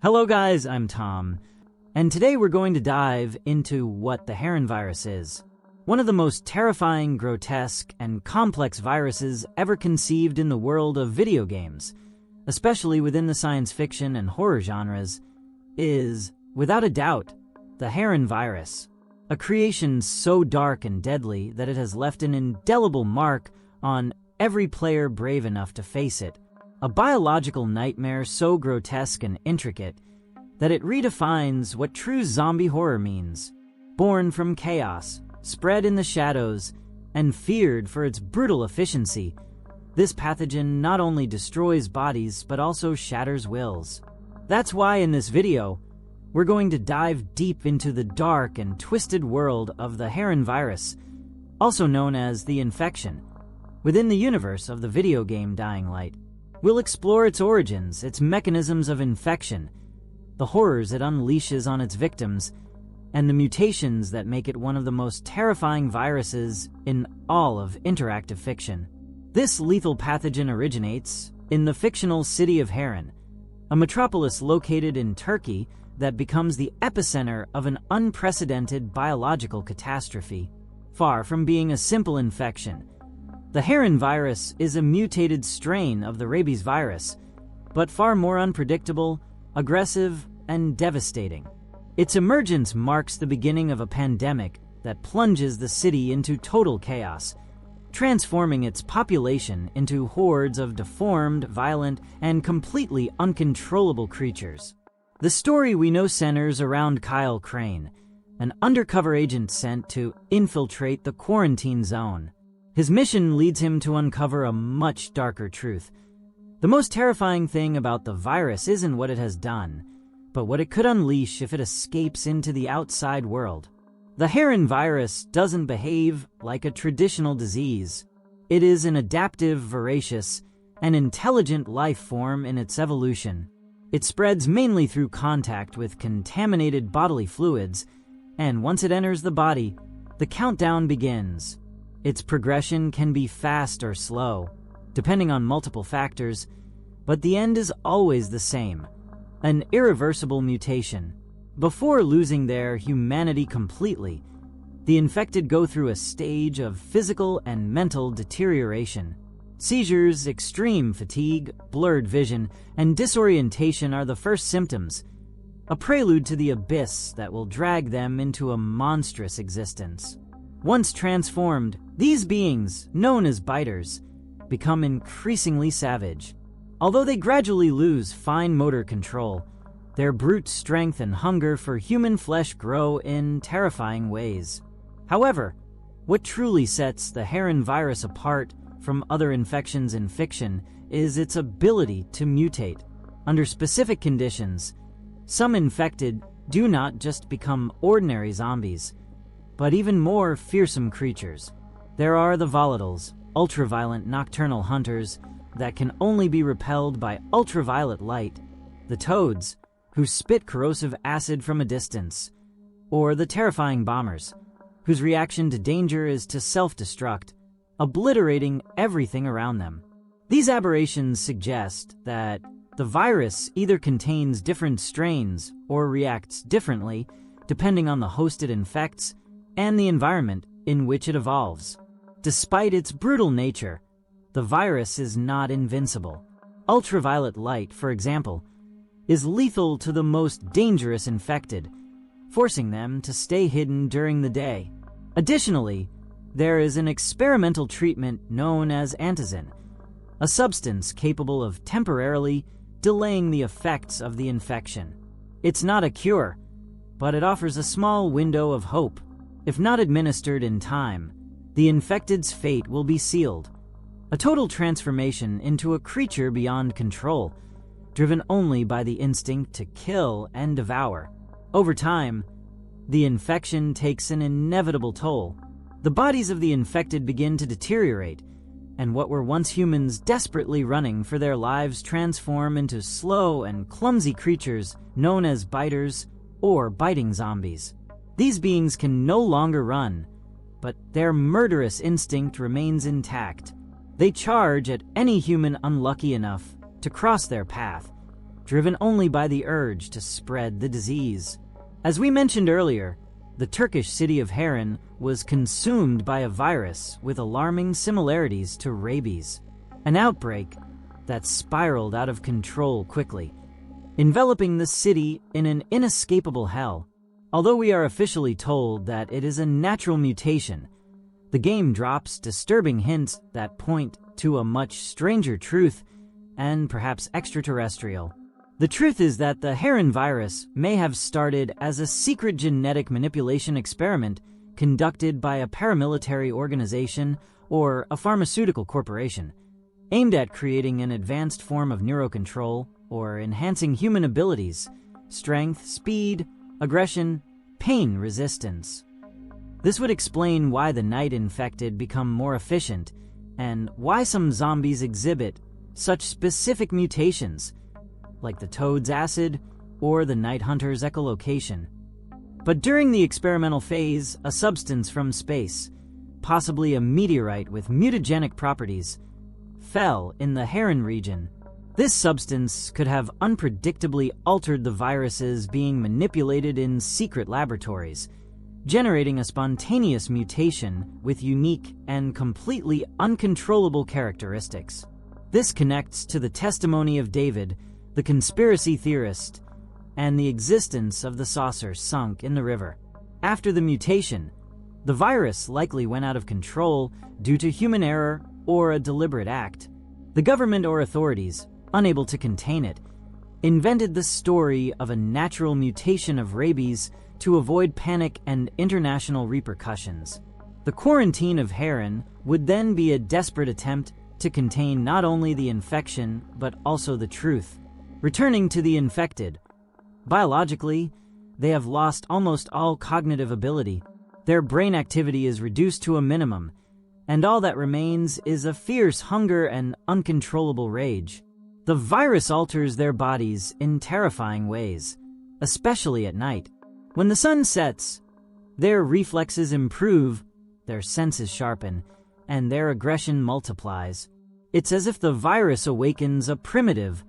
Hello guys, I'm Tom, and today we're going to dive into what the Harran virus is. One of the most terrifying, grotesque, and complex viruses ever conceived in the world of video games, especially within the science fiction and horror genres, is, without a doubt, the Harran virus. A creation so dark and deadly that it has left an indelible mark on every player brave enough to face it. A biological nightmare so grotesque and intricate that it redefines what true zombie horror means. Born from chaos, spread in the shadows, and feared for its brutal efficiency, this pathogen not only destroys bodies but also shatters wills. That's why in this video, we're going to dive deep into the dark and twisted world of the Harran virus, also known as the infection, within the universe of the video game Dying Light. We'll explore its origins, its mechanisms of infection, the horrors it unleashes on its victims, and the mutations that make it one of the most terrifying viruses in all of interactive fiction. This lethal pathogen originates in the fictional city of Harran, a metropolis located in Turkey that becomes the epicenter of an unprecedented biological catastrophe. Far from being a simple infection, the Harran virus is a mutated strain of the rabies virus, but far more unpredictable, aggressive, and devastating. Its emergence marks the beginning of a pandemic that plunges the city into total chaos, transforming its population into hordes of deformed, violent, and completely uncontrollable creatures. The story we know centers around Kyle Crane, an undercover agent sent to infiltrate the quarantine zone. His mission leads him to uncover a much darker truth. The most terrifying thing about the virus isn't what it has done, but what it could unleash if it escapes into the outside world. The Harran virus doesn't behave like a traditional disease. It is an adaptive, voracious, and intelligent life form in its evolution. It spreads mainly through contact with contaminated bodily fluids, and once it enters the body, the countdown begins. Its progression can be fast or slow, depending on multiple factors, but the end is always the same: an irreversible mutation. Before losing their humanity completely, the infected go through a stage of physical and mental deterioration. Seizures, extreme fatigue, blurred vision, and disorientation are the first symptoms, a prelude to the abyss that will drag them into a monstrous existence. Once transformed, these beings, known as biters, become increasingly savage. Although they gradually lose fine motor control, their brute strength and hunger for human flesh grow in terrifying ways. However, what truly sets the Harran virus apart from other infections in fiction is its ability to mutate. Under specific conditions, some infected do not just become ordinary zombies, but even more fearsome creatures. There are the Volatiles, ultraviolet nocturnal hunters that can only be repelled by ultraviolet light, the Toads, who spit corrosive acid from a distance, or the terrifying bombers, whose reaction to danger is to self-destruct, obliterating everything around them. These aberrations suggest that the virus either contains different strains or reacts differently depending on the host it infects and the environment in which it evolves. Despite its brutal nature, the virus is not invincible. Ultraviolet light, for example, is lethal to the most dangerous infected, forcing them to stay hidden during the day. Additionally, there is an experimental treatment known as antizin, a substance capable of temporarily delaying the effects of the infection. It's not a cure, but it offers a small window of hope. If not administered in time, the infected's fate will be sealed. A total transformation into a creature beyond control, driven only by the instinct to kill and devour. Over time, the infection takes an inevitable toll. The bodies of the infected begin to deteriorate, and what were once humans desperately running for their lives transform into slow and clumsy creatures known as biters or biting zombies. These beings can no longer run, but their murderous instinct remains intact. They charge at any human unlucky enough to cross their path, driven only by the urge to spread the disease. As we mentioned earlier, the Turkish city of Harran was consumed by a virus with alarming similarities to rabies, an outbreak that spiraled out of control quickly, enveloping the city in an inescapable hell. Although we are officially told that it is a natural mutation, the game drops disturbing hints that point to a much stranger truth, and perhaps extraterrestrial. The truth is that the Harran virus may have started as a secret genetic manipulation experiment conducted by a paramilitary organization or a pharmaceutical corporation, aimed at creating an advanced form of neurocontrol or enhancing human abilities, strength, speed, aggression, pain resistance. This would explain why the night infected become more efficient and why some zombies exhibit such specific mutations, like the toad's acid or the night hunter's echolocation. But during the experimental phase, a substance from space, possibly a meteorite with mutagenic properties, fell in the Harran region. This substance could have unpredictably altered the viruses being manipulated in secret laboratories, generating a spontaneous mutation with unique and completely uncontrollable characteristics. This connects to the testimony of David, the conspiracy theorist, and the existence of the saucer sunk in the river. After the mutation, the virus likely went out of control due to human error or a deliberate act. The government or authorities, unable to contain it, invented the story of a natural mutation of rabies to avoid panic and international repercussions. The quarantine of Harran would then be a desperate attempt to contain not only the infection but also the truth. Returning to the infected, biologically, they have lost almost all cognitive ability. Their brain activity is reduced to a minimum, and all that remains is a fierce hunger and uncontrollable rage. The virus alters their bodies in terrifying ways, especially at night. When the sun sets, their reflexes improve, their senses sharpen, and their aggression multiplies. It's as if the virus awakens a primitive,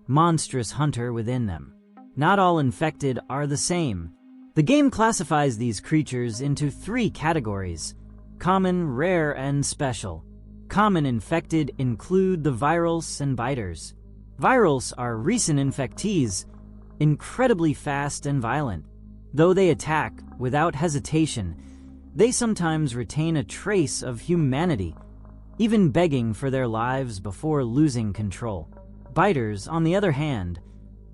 monstrous hunter within them. Not all infected are the same. The game classifies these creatures into 3 categories: common, rare, and special. Common infected include the virals and biters. Virals are recent infectees, incredibly fast and violent. Though they attack without hesitation, they sometimes retain a trace of humanity, even begging for their lives before losing control. Biters, on the other hand,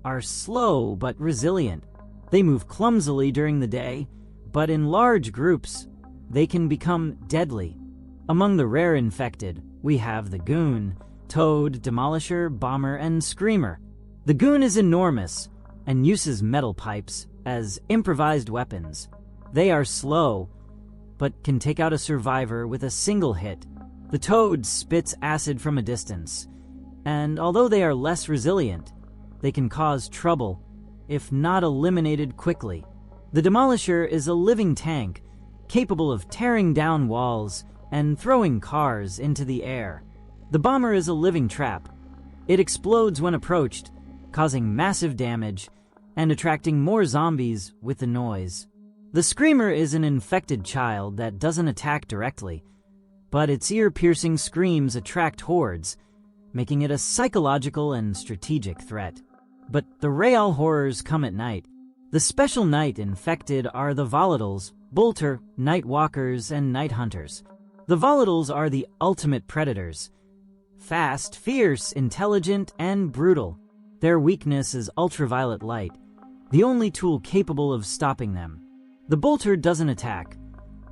are slow but resilient. They move clumsily during the day, but in large groups, they can become deadly. Among the rare infected, we have the goon, toad, demolisher, bomber, and screamer. The goon is enormous and uses metal pipes as improvised weapons. They are slow, but can take out a survivor with a single hit. The toad spits acid from a distance, and although they are less resilient, they can cause trouble if not eliminated quickly. The demolisher is a living tank, capable of tearing down walls and throwing cars into the air. The bomber is a living trap. It explodes when approached, causing massive damage and attracting more zombies with the noise. The screamer is an infected child that doesn't attack directly, but its ear-piercing screams attract hordes, making it a psychological and strategic threat. But the real horrors come at night. The special night infected are the Volatiles, Bolter, Night Walkers, and Night Hunters. The Volatiles are the ultimate predators. Fast, fierce, intelligent, and brutal. Their weakness is ultraviolet light, the only tool capable of stopping them. The Bolter doesn't attack,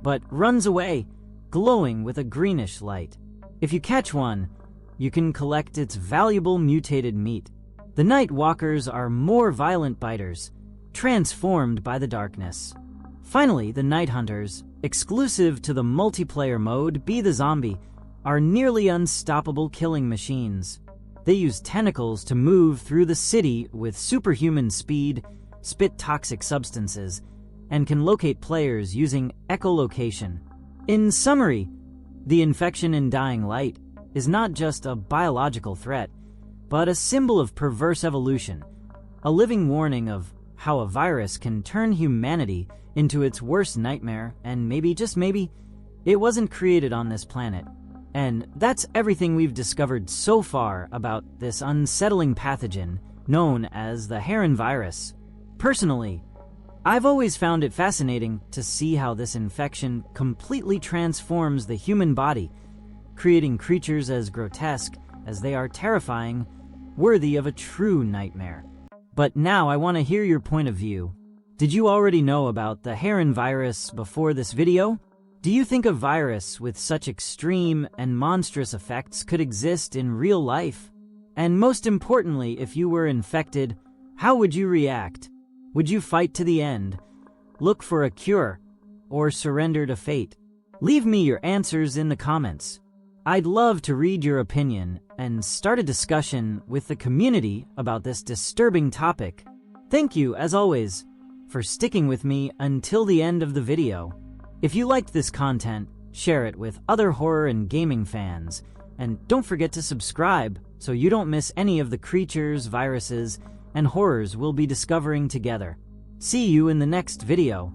but runs away, glowing with a greenish light. If you catch one, you can collect its valuable mutated meat. The Night Walkers are more violent biters, transformed by the darkness. Finally, the Night Hunters, exclusive to the multiplayer mode Be the Zombie, are nearly unstoppable killing machines. They use tentacles to move through the city with superhuman speed, spit toxic substances, and can locate players using echolocation. In summary, the infection in Dying Light is not just a biological threat, but a symbol of perverse evolution, a living warning of how a virus can turn humanity into its worst nightmare, and maybe, just maybe, it wasn't created on this planet. And that's everything we've discovered so far about this unsettling pathogen known as the Harran virus. Personally, I've always found it fascinating to see how this infection completely transforms the human body, creating creatures as grotesque as they are terrifying, worthy of a true nightmare. But now I want to hear your point of view. Did you already know about the Harran virus before this video? Do you think a virus with such extreme and monstrous effects could exist in real life? And most importantly, if you were infected, how would you react? Would you fight to the end, look for a cure, or surrender to fate? Leave me your answers in the comments. I'd love to read your opinion and start a discussion with the community about this disturbing topic. Thank you, as always, for sticking with me until the end of the video. If you liked this content, share it with other horror and gaming fans, and don't forget to subscribe so you don't miss any of the creatures, viruses, and horrors we'll be discovering together. See you in the next video.